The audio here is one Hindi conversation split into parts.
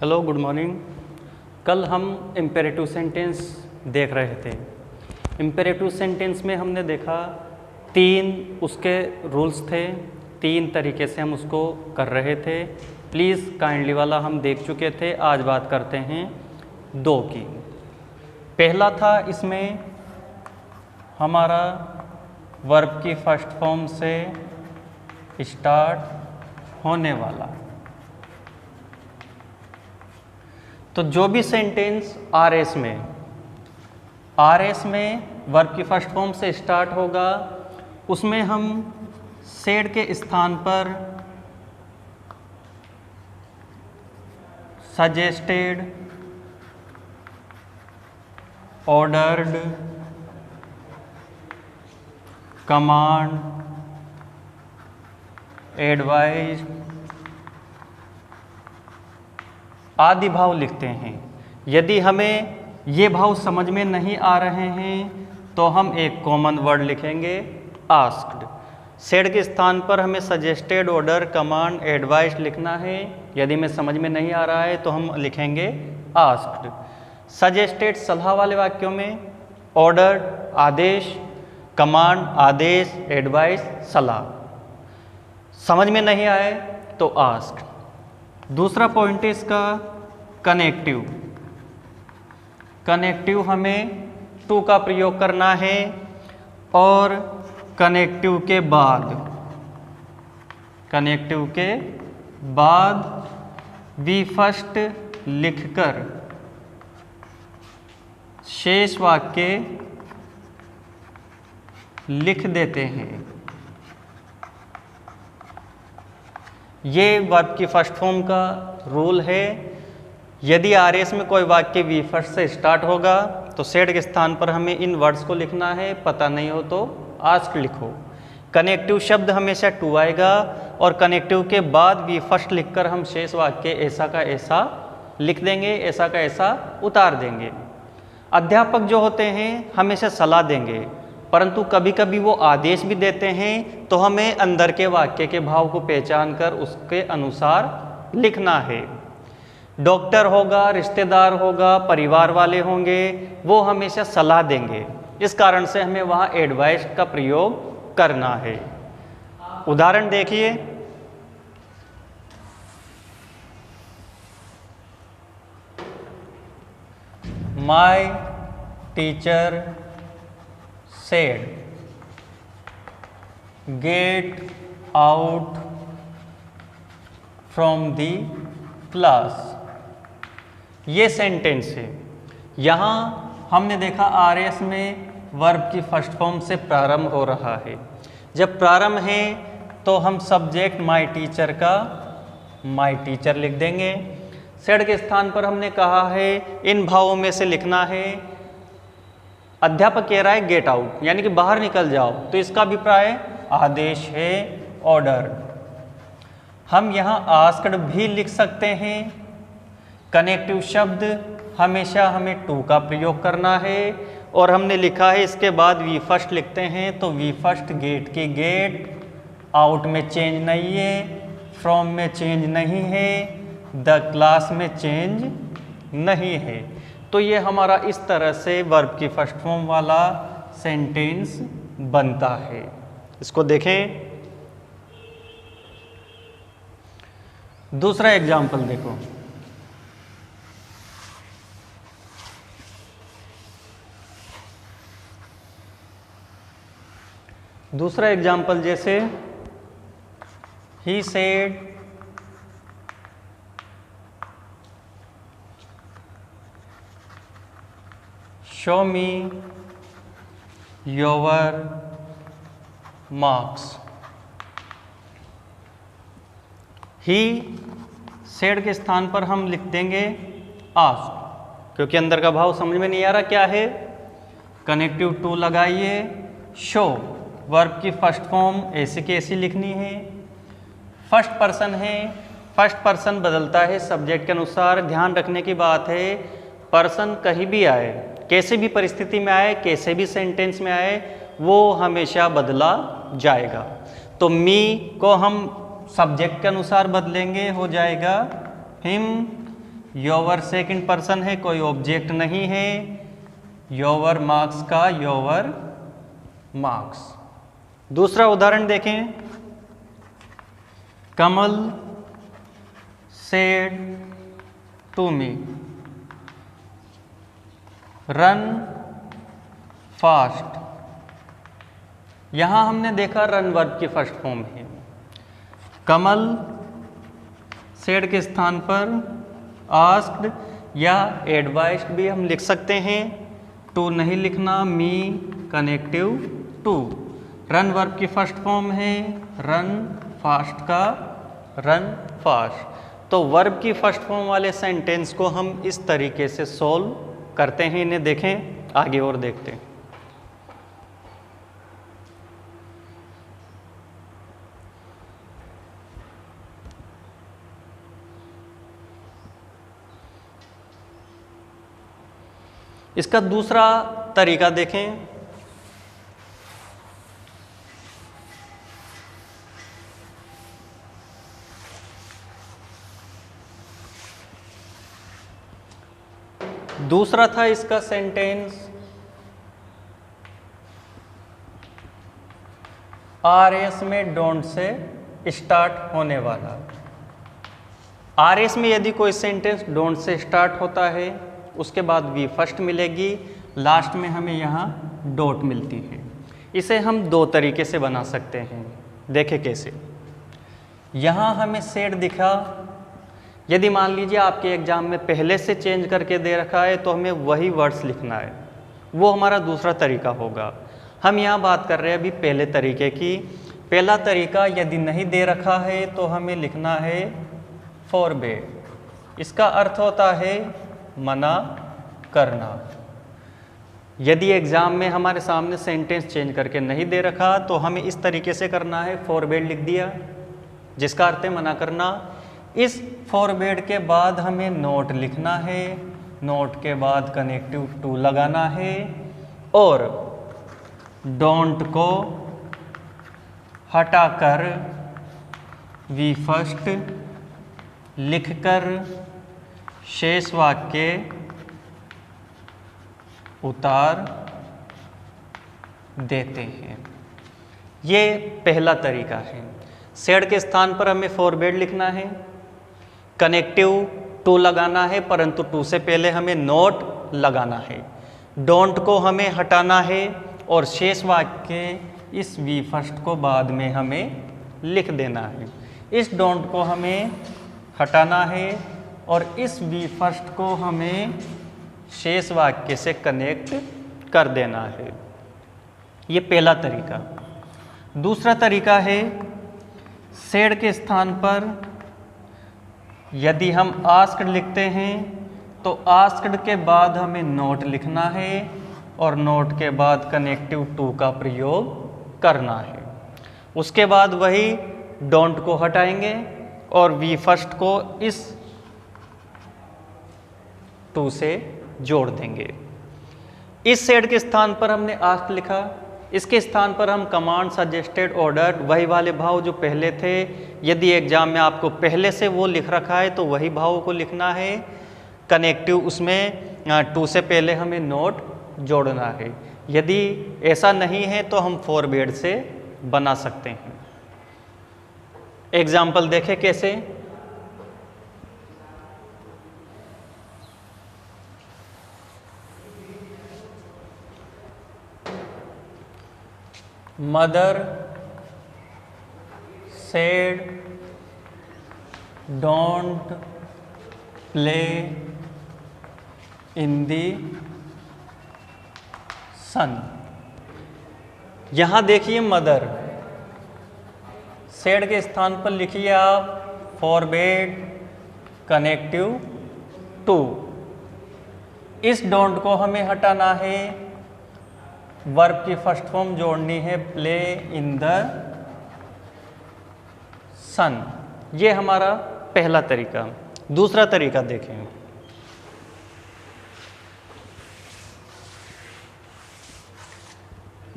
Hello, good morning. कल हम इम्पेरेटिव सेंटेंस देख रहे थे। इम्पेरेटिव सेंटेंस में हमने देखा 3 उसके रूल्स थे, 3 तरीके से हम उसको कर रहे थे। प्लीज़ काइंडली वाला हम देख चुके थे। आज बात करते हैं 2 की। पहला था इसमें हमारा वर्ब की फर्स्ट फॉर्म से स्टार्ट होने वाला। तो जो भी सेंटेंस आरएस में वर्ब की फर्स्ट फॉर्म से स्टार्ट होगा, उसमें हम सेड के स्थान पर सजेस्टेड, ऑर्डर्ड, कमांड, एडवाइज्ड आदि भाव लिखते हैं। यदि हमें ये भाव समझ में नहीं आ रहे हैं तो हम एक कॉमन वर्ड लिखेंगे, आस्क्ड। सेड के स्थान पर हमें सजेस्टेड, ऑर्डर, कमांड, एडवाइस लिखना है। यदि हमें समझ में नहीं आ रहा है तो हम लिखेंगे आस्क्ड। सजेस्टेड सलाह वाले वाक्यों में, ऑर्डर आदेश, कमांड आदेश, एडवाइस सलाह। समझ में नहीं आए तो आस्क्ड। दूसरा पॉइंट है इसका कनेक्टिव। कनेक्टिव हमें टू का प्रयोग करना है और कनेक्टिव के बाद वी फर्स्ट लिखकर शेष वाक्य लिख देते हैं। ये वर्ब की फर्स्ट फॉर्म का रूल है। यदि आरएस में कोई वाक्य वी फर्स्ट से स्टार्ट होगा तो सेड के स्थान पर हमें इन वर्ड्स को लिखना है। पता नहीं हो तो आस्क लिखो। कनेक्टिव शब्द हमेशा टू आएगा और कनेक्टिव के बाद वी फर्स्ट लिखकर हम शेष वाक्य ऐसा का ऐसा लिख देंगे, ऐसा का ऐसा उतार देंगे। अध्यापक जो होते हैं हमेशा सलाह देंगे, परंतु कभी कभी वो आदेश भी देते हैं, तो हमें अंदर के वाक्य के भाव को पहचान कर उसके अनुसार लिखना है। डॉक्टर होगा, रिश्तेदार होगा, परिवार वाले होंगे, वो हमेशा सलाह देंगे। इस कारण से हमें वहाँ एडवाइस का प्रयोग करना है। उदाहरण देखिए, my teacher said, get out from the class। ये सेंटेंस है। यहाँ हमने देखा आरएस में वर्ब की फर्स्ट फॉर्म से प्रारंभ हो रहा है। जब प्रारंभ है तो हम सब्जेक्ट माय टीचर का माय टीचर लिख देंगे। सेड के स्थान पर हमने कहा है इन भावों में से लिखना है। अध्यापक कह रहा है गेट आउट, यानी कि बाहर निकल जाओ, तो इसका अभिप्राय आदेश है, ऑर्डर। हम यहाँ आस्क्ड भी लिख सकते हैं। कनेक्टिव शब्द हमेशा हमें टू का प्रयोग करना है और हमने लिखा है इसके बाद वी फर्स्ट लिखते हैं, तो वी फर्स्ट गेट की गेट, आउट में चेंज नहीं है, फ्रॉम में चेंज नहीं है, द क्लास में चेंज नहीं है। तो ये हमारा इस तरह से वर्ब की फर्स्ट फॉर्म वाला सेंटेंस बनता है। इसको देखें। दूसरा एग्जाम्पल देखो। दूसरा एग्जाम्पल जैसे he said show me your marks। He said के स्थान पर हम लिख देंगे आस्क, क्योंकि अंदर का भाव समझ में नहीं आ रहा क्या है। कनेक्टिव टू लगाइए। शो वर्ब की फर्स्ट फॉर्म ऐसी की ऐसी लिखनी है। फर्स्ट पर्सन है, फर्स्ट पर्सन बदलता है सब्जेक्ट के अनुसार। ध्यान रखने की बात है, पर्सन कहीं भी आए, कैसे भी परिस्थिति में आए, कैसे भी सेंटेंस में आए, वो हमेशा बदला जाएगा। तो मी को हम सब्जेक्ट के अनुसार बदलेंगे, हो जाएगा हिम, योवर सेकंड पर्सन है, कोई ऑब्जेक्ट नहीं है। योवर मार्क्स का योवर मार्क्स। दूसरा उदाहरण देखें, Kamal said to me run fast. यहां हमने देखा रन वर्ब की फर्स्ट फॉर्म है। कमल सेड के स्थान पर आस्क्ड या एडवाइस्ड भी हम लिख सकते हैं। टू नहीं लिखना, मी कनेक्टिव टू। रन वर्ब की फर्स्ट फॉर्म है, रन फास्ट का रन फास्ट। तो वर्ब की फर्स्ट फॉर्म वाले सेंटेंस को हम इस तरीके से सॉल्व करते हैं। इन्हें देखें आगे और देखते हैं। इसका दूसरा तरीका देखें। दूसरा था इसका सेंटेंस आरएस में डोंट से स्टार्ट होने वाला। आरएस में यदि कोई सेंटेंस डोंट से स्टार्ट होता है, उसके बाद वी फर्स्ट मिलेगी, लास्ट में हमें यहाँ डॉट मिलती है। इसे हम दो तरीके से बना सकते हैं। देखें कैसे। यहाँ हमें सेड दिखा, यदि मान लीजिए आपके एग्जाम में पहले से चेंज करके दे रखा है तो हमें वही वर्ड्स लिखना है, वो हमारा दूसरा तरीका होगा। हम यहाँ बात कर रहे हैं अभी पहले तरीके की। पहला तरीका यदि नहीं दे रखा है तो हमें लिखना है फॉरबिड। इसका अर्थ होता है मना करना। यदि एग्जाम में हमारे सामने सेंटेंस चेंज करके नहीं दे रखा तो हमें इस तरीके से करना है, फॉरबिड लिख दिया जिसका अर्थ है मना करना। इस फॉरबिड के बाद हमें नोट लिखना है, नोट के बाद कनेक्टिव टू लगाना है और डोंट को हटाकर वी फर्स्ट लिखकर शेष वाक्य उतार देते हैं। ये पहला तरीका है। सेड के स्थान पर हमें फॉरबिड लिखना है, कनेक्टिव टू लगाना है, परंतु टू से पहले हमें नोट लगाना है। डोंट को हमें हटाना है और शेष वाक्य इस वी फर्स्ट को बाद में हमें लिख देना है। इस डोंट को हमें हटाना है और इस वी फर्स्ट को हमें शेष वाक्य से कनेक्ट कर देना है। ये पहला तरीका। दूसरा तरीका है सेड के स्थान पर यदि हम आस्क्ड लिखते हैं तो आस्क्ड के बाद हमें नोट लिखना है और नोट के बाद कनेक्टिव टू का प्रयोग करना है। उसके बाद वही डोंट को हटाएंगे और वी फर्स्ट को इस टू से जोड़ देंगे। इस सेड के स्थान पर हमने आस्क्ड लिखा, इसके स्थान पर हम कमांड, सजेस्टेड, ऑर्डर, वही वाले भाव जो पहले थे। यदि एग्जाम में आपको पहले से वो लिख रखा है तो वही भाव को लिखना है। कनेक्टिव उसमें टू से पहले हमें नोट जोड़ना है। यदि ऐसा नहीं है तो हम फॉरबिड से बना सकते हैं। एग्जाम्पल देखें कैसे। Mother said don't play in the sun. यहां देखिए मदर, सेड के स्थान पर लिखिए आप फॉरबिड कनेक्टिव टू। इस डोंट को हमें हटाना है, वर्ब की फर्स्ट फॉर्म जोड़नी है प्ले इन द सन। ये हमारा पहला तरीका। दूसरा तरीका देखें।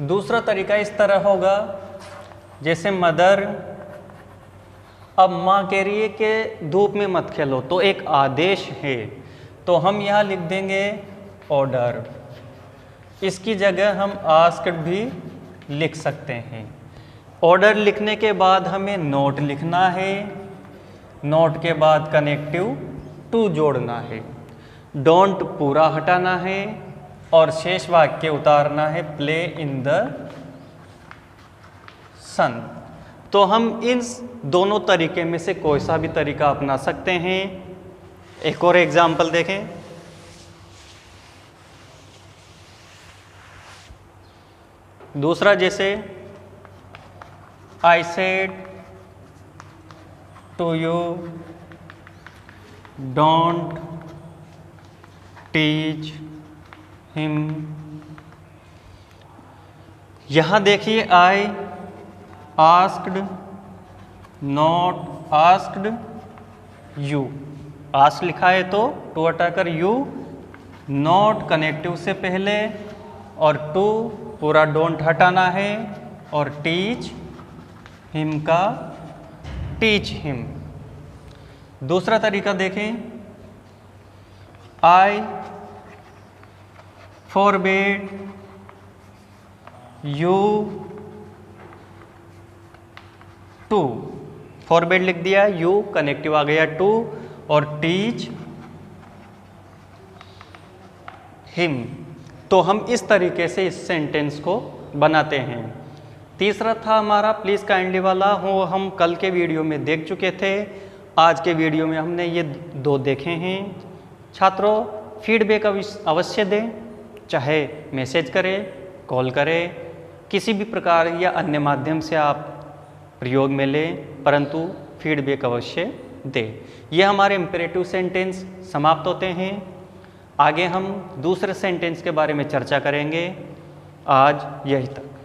दूसरा तरीका इस तरह होगा जैसे मदर अब माँ कह रही है कि धूप में मत खेलो, तो एक आदेश है, तो हम यहाँ लिख देंगे ऑर्डर। इसकी जगह हम आस्क्ड भी लिख सकते हैं। ऑर्डर लिखने के बाद हमें नोट लिखना है, नोट के बाद कनेक्टिव टू जोड़ना है, डोंट पूरा हटाना है और शेष वाक्य उतारना है प्ले इन द सन। तो हम इन दोनों तरीके में से कोई सा भी तरीका अपना सकते हैं। एक और एग्जाम्पल देखें। दूसरा, जैसे I said to you don't teach him. यहां देखिए, I asked not asked you, ask लिखा है तो टू हटाकर यू, नॉट कनेक्टिव से पहले और टू पूरा डोंट हटाना है और टीच हिम का टीच हिम। दूसरा तरीका देखें, आई फॉरबिड यू टू, फॉरबिड लिख दिया, यू कनेक्टिव आ गया टू और टीच हिम। तो हम इस तरीके से इस सेंटेंस को बनाते हैं। तीसरा था हमारा प्लीज़ काइंडली वाला, वो हम कल के वीडियो में देख चुके थे। आज के वीडियो में हमने ये दो देखे हैं। छात्रों, फीडबैक अवश्य दें, चाहे मैसेज करें, कॉल करें, किसी भी प्रकार या अन्य माध्यम से आप प्रयोग में लें, परंतु फीडबैक अवश्य दें। ये हमारे इम्पेरेटिव सेंटेंस समाप्त होते हैं। आगे हम दूसरे सेंटेंस के बारे में चर्चा करेंगे। आज यही तक।